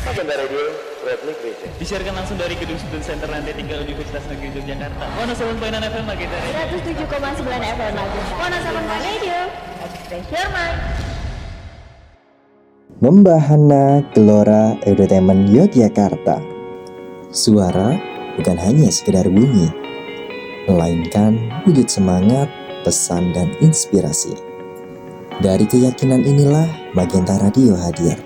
Agenda Radio Redmi Creation. Disiarkan langsung dari Gedung Student Center lantai 3 Universitas Negeri Yogyakarta. 107.9 FM Agenda Radio. 107,9 FM Agenda. 107 Radio. Express Mind. Membahana Gelora Edutainment Yogyakarta. Suara bukan hanya sekedar bunyi, melainkan wujud semangat, pesan, dan inspirasi. Dari keyakinan inilah Magenta Radio hadir,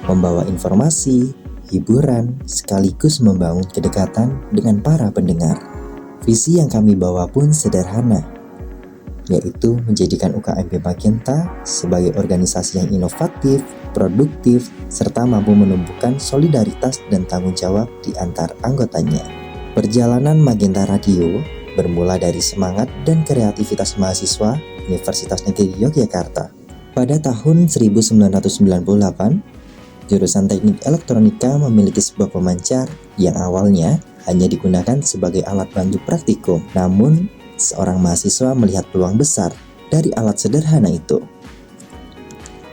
membawa informasi, hiburan, sekaligus membangun kedekatan dengan para pendengar. Visi yang kami bawa pun sederhana, yaitu menjadikan UKMP Magenta sebagai organisasi yang inovatif, produktif, serta mampu menumbuhkan solidaritas dan tanggung jawab di antar anggotanya. Perjalanan Magenta Radio bermula dari semangat dan kreativitas mahasiswa Universitas Negeri Yogyakarta. Pada tahun 1998, jurusan Teknik Elektronika memiliki sebuah pemancar yang awalnya hanya digunakan sebagai alat bantu praktikum. Namun, seorang mahasiswa melihat peluang besar dari alat sederhana itu.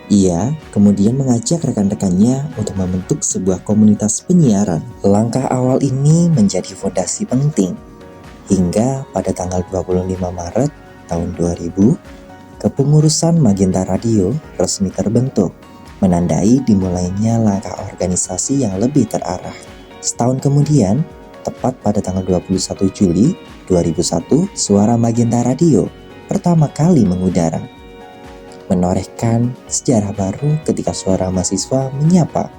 Ia kemudian mengajak rekan-rekannya untuk membentuk sebuah komunitas penyiaran. Langkah awal ini menjadi fondasi penting hingga pada tanggal 25 Maret tahun 2000, kepengurusan Magenta Radio resmi terbentuk, menandai dimulainya langkah organisasi yang lebih terarah. Setahun kemudian, tepat pada tanggal 21 Juli 2001, suara Magenta Radio pertama kali mengudara, menorehkan sejarah baru ketika suara mahasiswa menyapa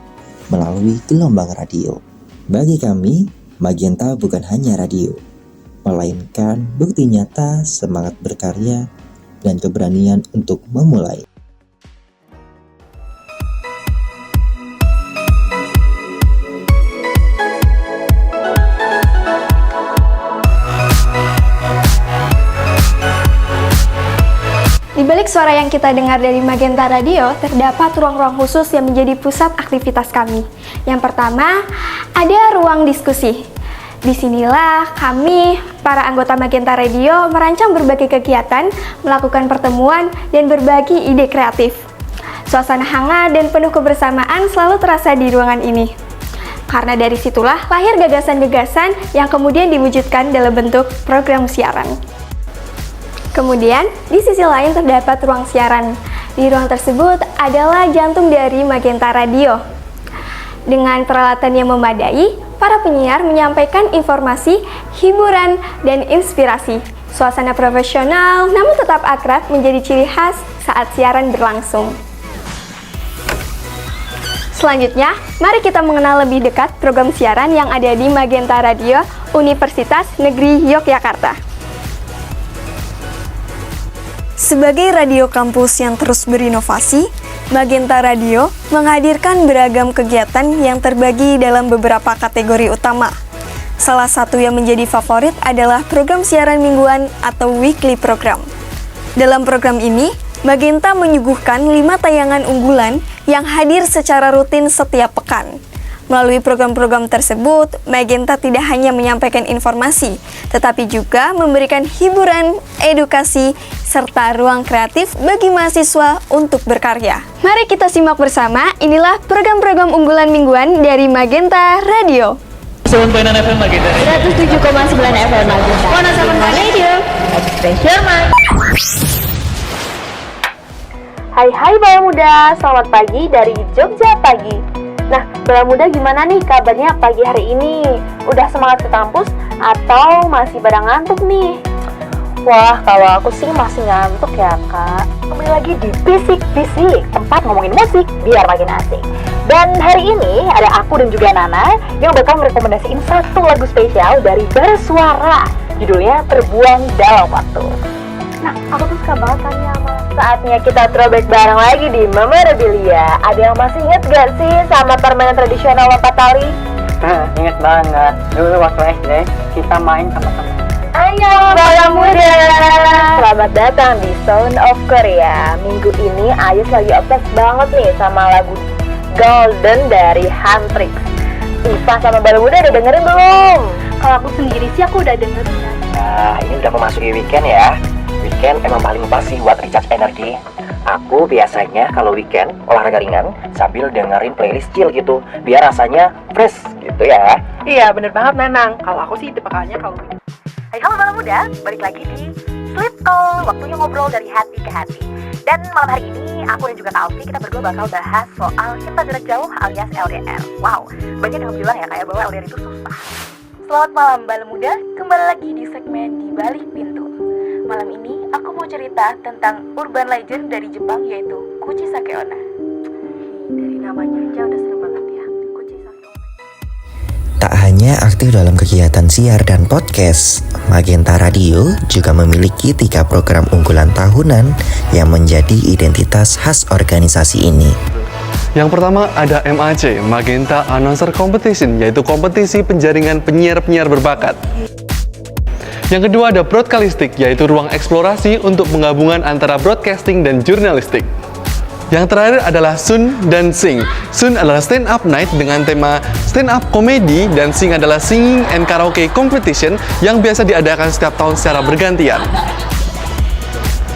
melalui gelombang radio. Bagi kami, Magenta bukan hanya radio, melainkan bukti nyata semangat berkarya dan keberanian untuk memulai. Di balik suara yang kita dengar dari Magenta Radio, terdapat ruang-ruang khusus yang menjadi pusat aktivitas kami. Yang pertama, ada ruang diskusi. Disinilah kami, para anggota Magenta Radio, merancang berbagai kegiatan, melakukan pertemuan, dan berbagi ide kreatif. Suasana hangat dan penuh kebersamaan selalu terasa di ruangan ini. Karena dari situlah lahir gagasan-gagasan yang kemudian diwujudkan dalam bentuk program siaran. Kemudian, di sisi lain terdapat ruang siaran. Di ruang tersebut adalah jantung dari Magenta Radio. Dengan peralatan yang memadai, para penyiar menyampaikan informasi, hiburan, dan inspirasi. Suasana profesional namun tetap akrab menjadi ciri khas saat siaran berlangsung. Selanjutnya, mari kita mengenal lebih dekat program siaran yang ada di Magenta Radio Universitas Negeri Yogyakarta. Sebagai radio kampus yang terus berinovasi, Magenta Radio menghadirkan beragam kegiatan yang terbagi dalam beberapa kategori utama. Salah satu yang menjadi favorit adalah program siaran mingguan atau weekly program. Dalam program ini, Magenta menyuguhkan 5 tayangan unggulan yang hadir secara rutin setiap pekan. Melalui program-program tersebut, Magenta tidak hanya menyampaikan informasi, tetapi juga memberikan hiburan, edukasi, serta ruang kreatif bagi mahasiswa untuk berkarya. Mari kita simak bersama, inilah program-program unggulan mingguan dari Magenta Radio. 107.9 FM Magenta Radio. 107,9 FM Agenda. 107 Radio. Express Mind. Hai Bala Muda, selamat pagi dari Jogja Pagi. Nah, Bala Muda gimana nih kabarnya pagi hari ini? Udah semangat ke kampus atau masih pada ngantuk nih? Wah, kalau aku sih masih ngantuk ya Kak. Kembali lagi di Bisik-Bisik, tempat ngomongin musik biar makin asik. Dan hari ini ada aku dan juga Nana yang bakal merekomendasiin satu lagu spesial dari Bersuara. Judulnya Terbuang Dalam Waktu. Nah, aku tuh suka banget tanya sama. Saatnya kita throwback bareng lagi di Memorabilia. Ada yang masih inget gak sih sama permainan tradisional lompat tali? Ingat banget. Dulu waktu SD kita main sama-sama. Ayo Bala Muda, selamat datang di Sound of Korea. Minggu ini Ayus lagi obses banget nih sama lagu Golden dari Huntrix. Iva sama Bala Muda udah dengerin belum? Kalau aku sendiri sih aku udah dengerin. Nah, ini udah memasuki weekend ya. weekend emang paling pas sih buat recharge energi. Aku biasanya kalau weekend olahraga ringan sambil dengerin playlist chill gitu, biar rasanya fresh gitu ya. Iya, bener banget Nanang. Kalau aku sih tipikalnya kalau Hai halo Bala Muda, balik lagi di Sleep Call, waktunya ngobrol dari hati ke hati. Dan malam hari ini, aku dan juga Kak Alfi, kita berdua bakal bahas soal cinta jarak jauh alias LDR. Wow, banyak yang bilang ya kayak bahwa LDR itu susah. Selamat malam Bala Muda, kembali lagi di segmen Di Balik Pintu. Malam ini, aku mau cerita tentang urban legend dari Jepang yaitu Kuchisake Onna. Dari namanya aja udah serem banget ya, Kuchisake Onna. Tak hanya aktif dalam kegiatan siar dan podcast, Magenta Radio juga memiliki 3 program unggulan tahunan yang menjadi identitas khas organisasi ini. Yang pertama ada MAC, Magenta Announcer Competition, yaitu kompetisi penjaringan penyiar-penyiar berbakat. Yang kedua ada Broadcasting, yaitu ruang eksplorasi untuk penggabungan antara broadcasting dan jurnalistik. Yang terakhir adalah Sun dan Sing. Sun adalah stand up night dengan tema stand up comedy dan Sing adalah singing and karaoke competition yang biasa diadakan setiap tahun secara bergantian.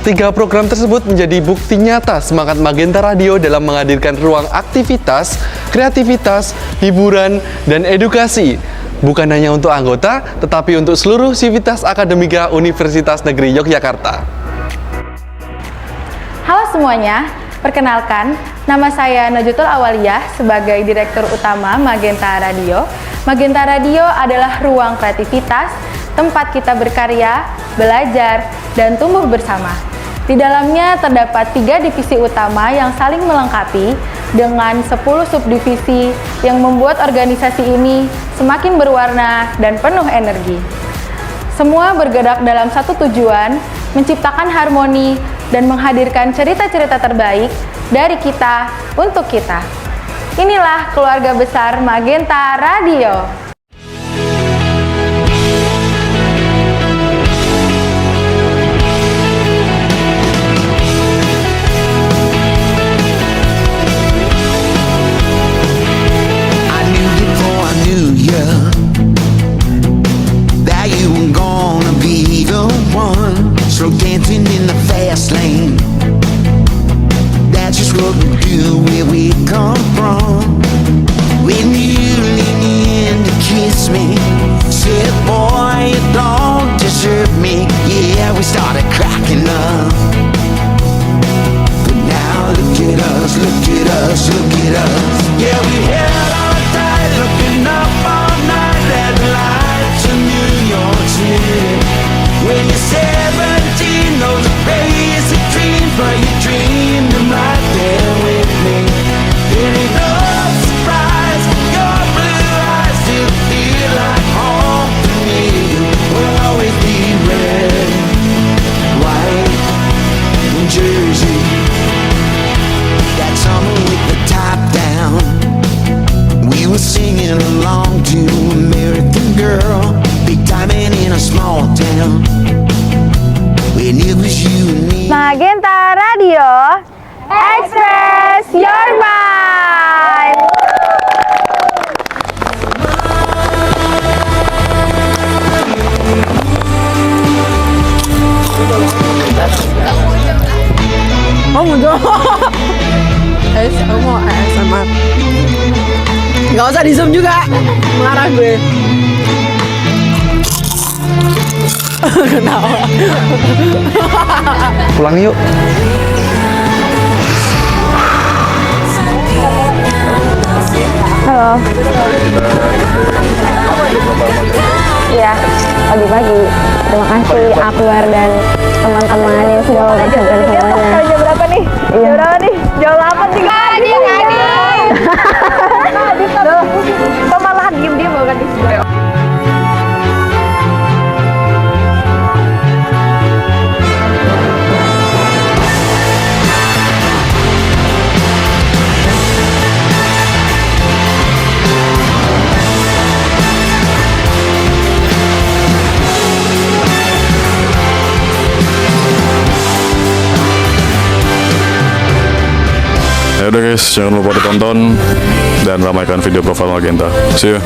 3 program tersebut menjadi bukti nyata semangat Magenta Radio dalam menghadirkan ruang aktivitas, kreativitas, hiburan, dan edukasi. Bukan hanya untuk anggota, tetapi untuk seluruh sivitas akademika Universitas Negeri Yogyakarta. Halo semuanya, perkenalkan, nama saya Najutul Awaliyah sebagai Direktur Utama Magenta Radio. Magenta Radio adalah ruang kreativitas, tempat kita berkarya, belajar, dan tumbuh bersama. Di dalamnya terdapat 3 divisi utama yang saling melengkapi dengan 10 subdivisi yang membuat organisasi ini semakin berwarna dan penuh energi. Semua bergerak dalam satu tujuan, menciptakan harmoni dan menghadirkan cerita-cerita terbaik dari kita untuk kita. Inilah keluarga besar Magenta Radio. So dancing in the fast lane, that's just what we do where we come from. When you lean in to kiss me, said boy you don't deserve me. Yeah, we started cracking up, but now look at us, look at us, look at us. Yeah, we held on tight, looking up all night at the lights of New York City. When you're 17, those are crazy dreams, but you dreamed them right there with me. It ain't no surprise, your blue eyes still feel like home to me. We'll always be red, white, and Jersey. That summer with the top down, we were singing along to American Girl, big time and in a small town. Magenta Radio, express your mind. Oh mudah. Aku mau ASMR. Gak usah di zoom juga, marah gue. Kenapa? Pulang yuk. Halo. Iya, pagi-pagi. Terima kasih Akbar dan teman-teman yang sudah mempersiapkan semuanya. Jam berapa nih? Jam berapa nih? Jam 8 nih. Kok malah diem-diem bahkan di sini. Ya udah guys, jangan lupa ditonton dan ramaikan video profil Magenta. See you.